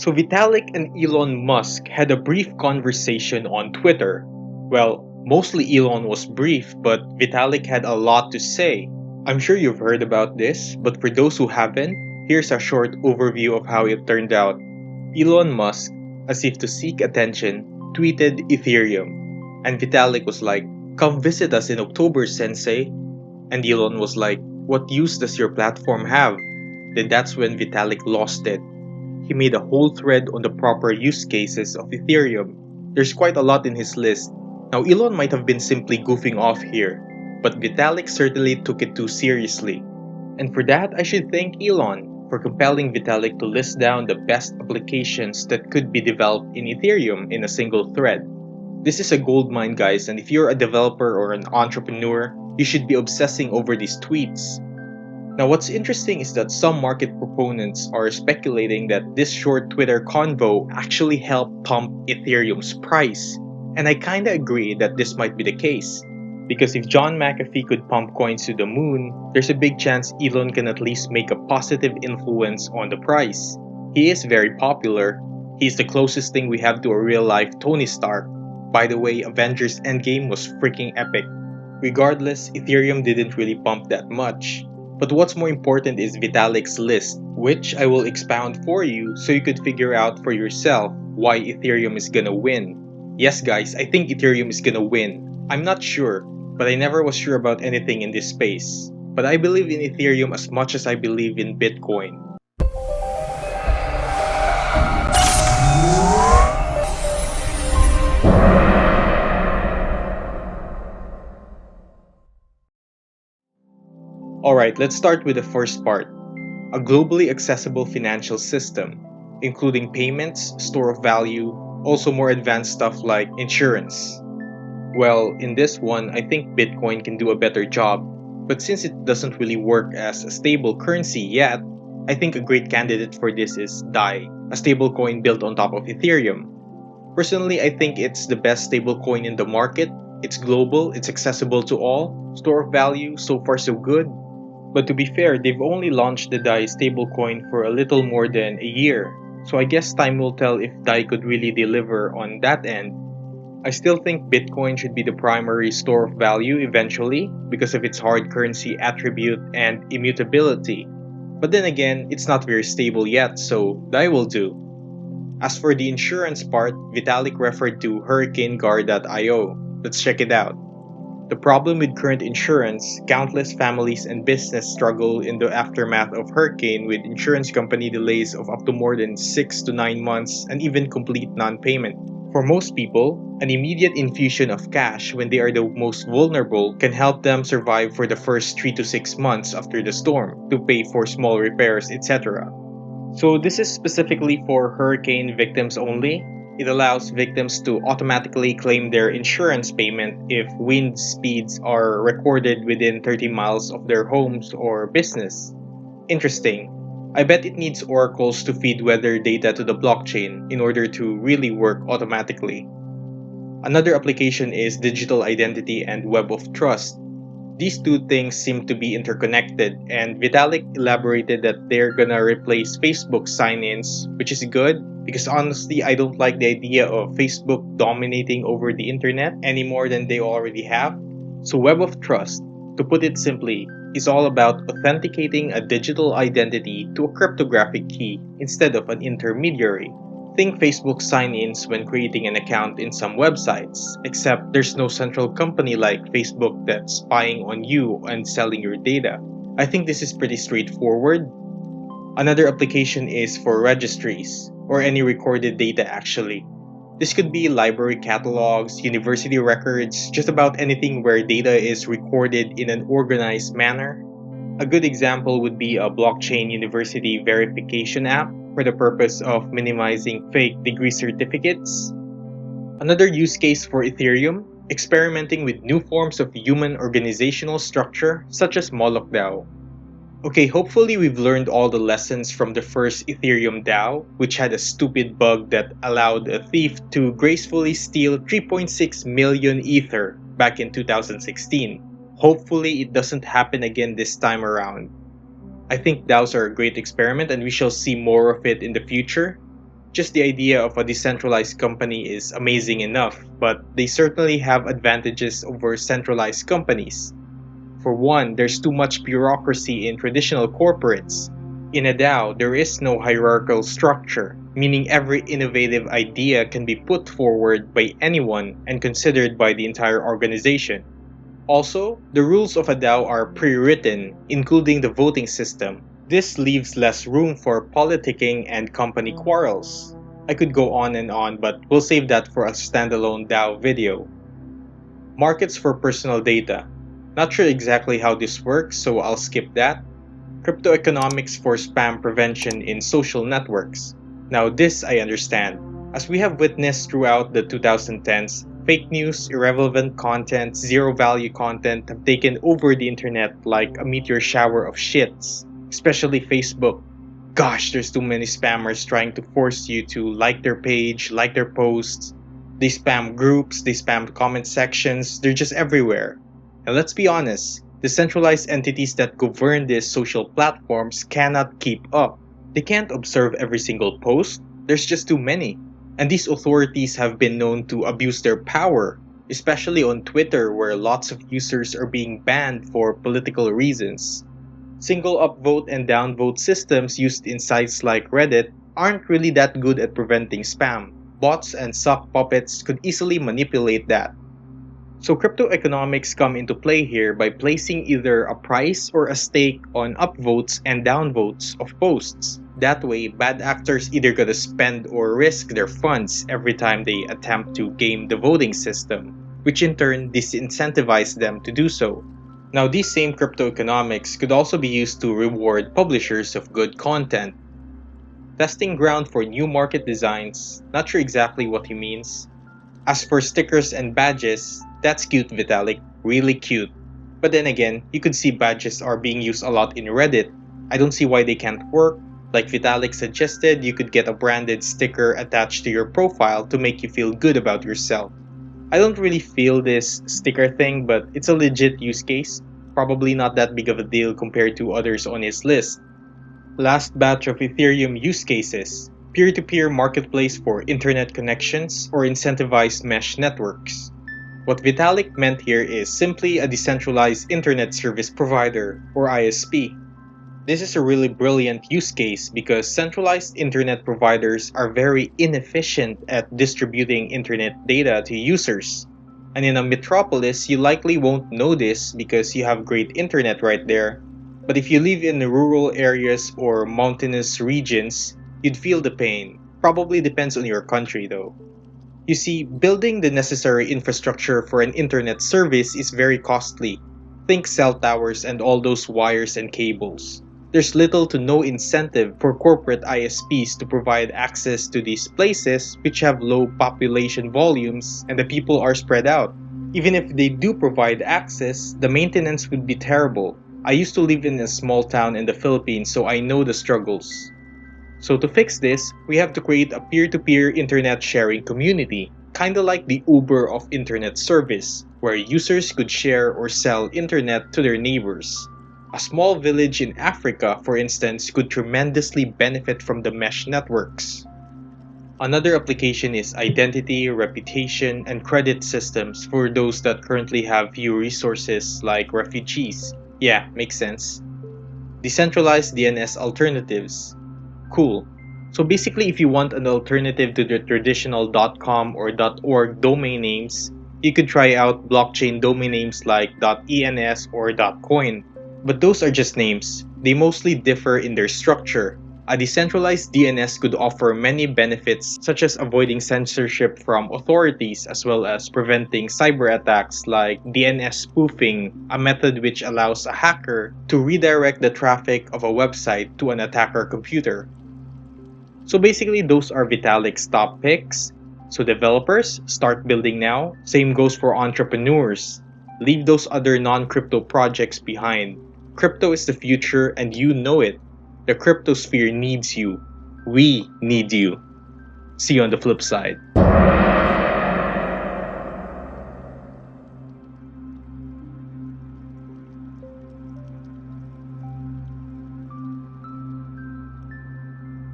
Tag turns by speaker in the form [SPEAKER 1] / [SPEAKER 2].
[SPEAKER 1] So Vitalik and Elon Musk had a brief conversation on Twitter. Well, mostly Elon was brief, but Vitalik had a lot to say. I'm sure you've heard about this, but for those who haven't, here's a short overview of how it turned out. Elon Musk, as if to seek attention, tweeted Ethereum. And Vitalik was like, "Come visit us in October, sensei." And Elon was like, "What use does your platform have?" Then that's when Vitalik lost it. He made a whole thread on the proper use cases of Ethereum. There's quite a lot in his list. Now Elon might have been simply goofing off here, but Vitalik certainly took it too seriously. And for that, I should thank Elon for compelling Vitalik to list down the best applications that could be developed in Ethereum in a single thread. This is a goldmine, guys, and if you're a developer or an entrepreneur, you should be obsessing over these tweets. Now, what's interesting is that some market proponents are speculating that this short Twitter convo actually helped pump Ethereum's price. And I kinda agree that this might be the case. Because if John McAfee could pump coins to the moon, there's a big chance Elon can at least make a positive influence on the price. He is very popular. He's the closest thing we have to a real-life Tony Stark. By the way, Avengers Endgame was freaking epic. Regardless, Ethereum didn't really pump that much. But what's more important is Vitalik's list, which I will expound for you so you could figure out for yourself why Ethereum is gonna win. Yes guys, I think Ethereum is gonna win. I'm not sure, but I never was sure about anything in this space. But I believe in Ethereum as much as I believe in Bitcoin. Alright, let's start with the first part. A globally accessible financial system, including payments, store of value, also more advanced stuff like insurance. Well, in this one, I think Bitcoin can do a better job, but since it doesn't really work as a stable currency yet, I think a great candidate for this is DAI, a stablecoin built on top of Ethereum. Personally, I think it's the best stablecoin in the market. It's global, it's accessible to all, store of value, so far so good. But to be fair, they've only launched the DAI stablecoin for a little more than a year, so I guess time will tell if DAI could really deliver on that end. I still think Bitcoin should be the primary store of value eventually because of its hard currency attribute and immutability. But then again, it's not very stable yet, so DAI will do. As for the insurance part, Vitalik referred to hurricaneguard.io. Let's check it out. The problem with current insurance, countless families and business struggle in the aftermath of hurricane with insurance company delays of up to more than 6 to 9 months and even complete non-payment. For most people, an immediate infusion of cash when they are the most vulnerable can help them survive for the first 3 to 6 months after the storm to pay for small repairs, etc. So this is specifically for hurricane victims only. It allows victims to automatically claim their insurance payment if wind speeds are recorded within 30 miles of their homes or business. Interesting. I bet it needs oracles to feed weather data to the blockchain in order to really work automatically. Another application is digital identity and web of trust. These two things seem to be interconnected, and Vitalik elaborated that they're gonna replace Facebook sign-ins, which is good because honestly I don't like the idea of Facebook dominating over the internet any more than they already have. So web of trust, to put it simply, is all about authenticating a digital identity to a cryptographic key instead of an intermediary. Think Facebook sign-ins when creating an account in some websites, except there's no central company like Facebook that's spying on you and selling your data. I think this is pretty straightforward. Another application is for registries, or any recorded data actually. This could be library catalogs, university records, just about anything where data is recorded in an organized manner. A good example would be a blockchain university verification app for the purpose of minimizing fake degree certificates. Another use case for Ethereum, experimenting with new forms of human organizational structure such as Moloch DAO. Okay, hopefully we've learned all the lessons from the first Ethereum DAO, which had a stupid bug that allowed a thief to gracefully steal 3.6 million Ether back in 2016. Hopefully it doesn't happen again this time around. I think DAOs are a great experiment and we shall see more of it in the future. Just the idea of a decentralized company is amazing enough, but they certainly have advantages over centralized companies. For one, there's too much bureaucracy in traditional corporates. In a DAO, there is no hierarchical structure, meaning every innovative idea can be put forward by anyone and considered by the entire organization. Also, the rules of a DAO are pre-written, including the voting system. This leaves less room for politicking and company quarrels. I could go on, but we'll save that for a standalone DAO video. Markets for personal data. Not sure exactly how this works, so I'll skip that. Crypto economics for spam prevention in social networks. Now this I understand. As we have witnessed throughout the 2010s, fake news, irrelevant content, zero value content have taken over the internet like a meteor shower of shits, especially Facebook. Gosh, there's too many spammers trying to force you to like their page, like their posts. They spam groups, they spam comment sections, they're just everywhere. And let's be honest, the centralized entities that govern these social platforms cannot keep up. They can't observe every single post, there's just too many. And these authorities have been known to abuse their power, especially on Twitter where lots of users are being banned for political reasons. Single upvote and downvote systems used in sites like Reddit aren't really that good at preventing spam. Bots and sock puppets could easily manipulate that. So crypto economics come into play here by placing either a price or a stake on upvotes and downvotes of posts. That way, bad actors either gotta spend or risk their funds every time they attempt to game the voting system, which in turn disincentivizes them to do so. Now these same crypto economics could also be used to reward publishers of good content. Testing ground for new market designs, not sure exactly what he means. As for stickers and badges, that's cute, Vitalik, really cute. But then again, you could see badges are being used a lot in Reddit. I don't see why they can't work. Like Vitalik suggested, you could get a branded sticker attached to your profile to make you feel good about yourself. I don't really feel this sticker thing, but it's a legit use case. Probably not that big of a deal compared to others on his list. Last batch of Ethereum use cases. Peer-to-peer marketplace for internet connections or incentivized mesh networks. What Vitalik meant here is simply a decentralized internet service provider, or ISP. This is a really brilliant use case because centralized internet providers are very inefficient at distributing internet data to users. And in a metropolis, you likely won't know this because you have great internet right there. But if you live in the rural areas or mountainous regions, you'd feel the pain. Probably depends on your country though. You see, building the necessary infrastructure for an internet service is very costly. Think cell towers and all those wires and cables. There's little to no incentive for corporate ISPs to provide access to these places which have low population volumes and the people are spread out. Even if they do provide access, the maintenance would be terrible. I used to live in a small town in the Philippines, so I know the struggles. So to fix this, we have to create a peer-to-peer internet sharing community, kinda like the Uber of internet service, where users could share or sell internet to their neighbors. A small village in Africa, for instance, could tremendously benefit from the mesh networks. Another application is identity, reputation, and credit systems for those that currently have few resources like refugees. Yeah, makes sense. Decentralized DNS Alternatives. Cool. So basically, if you want an alternative to the traditional .com or .org domain names, you could try out blockchain domain names like .ens or .coin. But those are just names. They mostly differ in their structure. A decentralized DNS could offer many benefits such as avoiding censorship from authorities as well as preventing cyber attacks like DNS spoofing, a method which allows a hacker to redirect the traffic of a website to an attacker computer. So basically, those are Vitalik's top picks. So developers, start building now. Same goes for entrepreneurs. Leave those other non-crypto projects behind. Crypto is the future and you know it. The cryptosphere needs you. We need you. See you on the flip side.